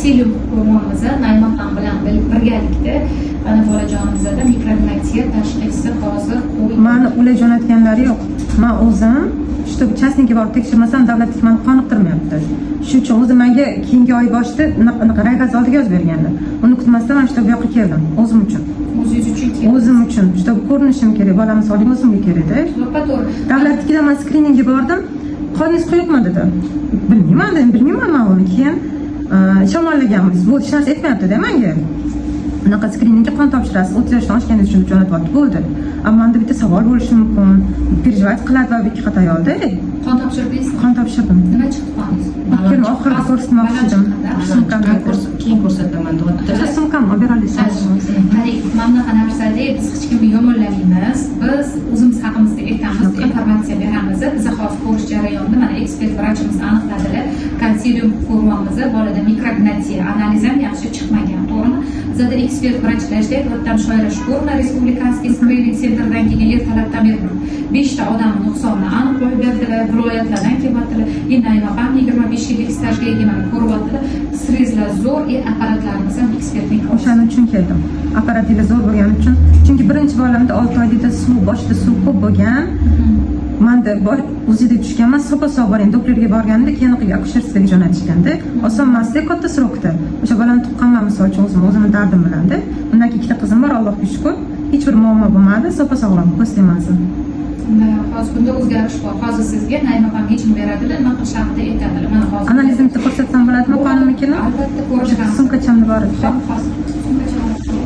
konsilium hormonimizni Naimopam bilan birgalikda ana bolajonimizda mikrognatsiya tashxisi hozir mani ular jo'natganlari yo'q. Men o'zim shu uchastkasiga borib tekshirmasam davlat meni qoniqtirmayapti. Shu uchun o'zim menga keyingi oy boshida anaqa ragaz oldiga yozib berganlar. Uni kutmasdan men shu bu yoqqa keldim o'zim uchun. o'zingiz uchun kerak. O'zim uchun juda ko'rinishim kerak, bolamni sog'ligi o'zimga kerakda. To'g'ri. Davlatnikida men skriningga bordim. Qoningiz quyuqmi dedi. Bilmayman men uni keyin shamollaganmiz. Bu hech narsa aytmayapti-da menga. Unaqa skriningga qon topshirasiz, 30 yoshdan oshganingiz uchun jo'natyapti bo'ldi. Ammo menda bitta savol bo'lishi mumkin. Perjivayt qiladi va bir qat ayolda. Qon topshirdingizmi? Qon topshirdim. Nima chiqdi qoningiz? Keyin oxirida ko'rsatmoqchi edim. Sumkamni keyin ko'rsataman deb. Sumkamni olib bera olasiz. Qarang, mana bunaqa narsada biz hech kimni yomonlamaymiz. Biz o'zimiz haqimizda aytamiz, informatsiya beramiz. Biz hozir ko'rish jarayonida mana ekspert vrachimiz aniqladilar. Konsilium hormonimizni bolada mikrognatsiya analiz ham yaxshi chiqmagan, to'g'rimi? Bizda ekspert vrachlarda O'ttam Shoira Shukurova Respublikanskiy skrining sentridan kelgan ertalabdan beri 5 ta odam nuqsonni aniqlab berdilar, viloyatlardan kelyaptilar. Endi Naimopam 25 yillik stajga ega mana ko'ryaptilar. Streslar zo'r, apparatlarimiz ham ekspertning o'shaning uchun keldim. Apparatiga zo'r bo'lgani uchun. Chunki birinchi bolamda 6 oylikda boshida suv ko'p bo'lgan. Menda o'zida tushganman, sopa-sog' boring, doktorga borganda keyin akusherskaga jo'natishganda, oson emasda, katta srokda. O'sha bolani tuqqanman misol uchun o'zimni dardim bilanda. Bundan ikkita qizim bor, Allohga shukr. Hech bir muammo bo'lmadi, sopa-sog'lom ko'zlamasdim. Hozir bunda o'zgarish bor. Hozir sizga Naimopam yechim beradilar, nima qilish haqida aytadilar. Mana hozir analizimni ko'rsatsam bo'ladimi, qonimnikini? Albatta ko'rishamiz. Sumkachamni bor edi. Hozir sumkachamni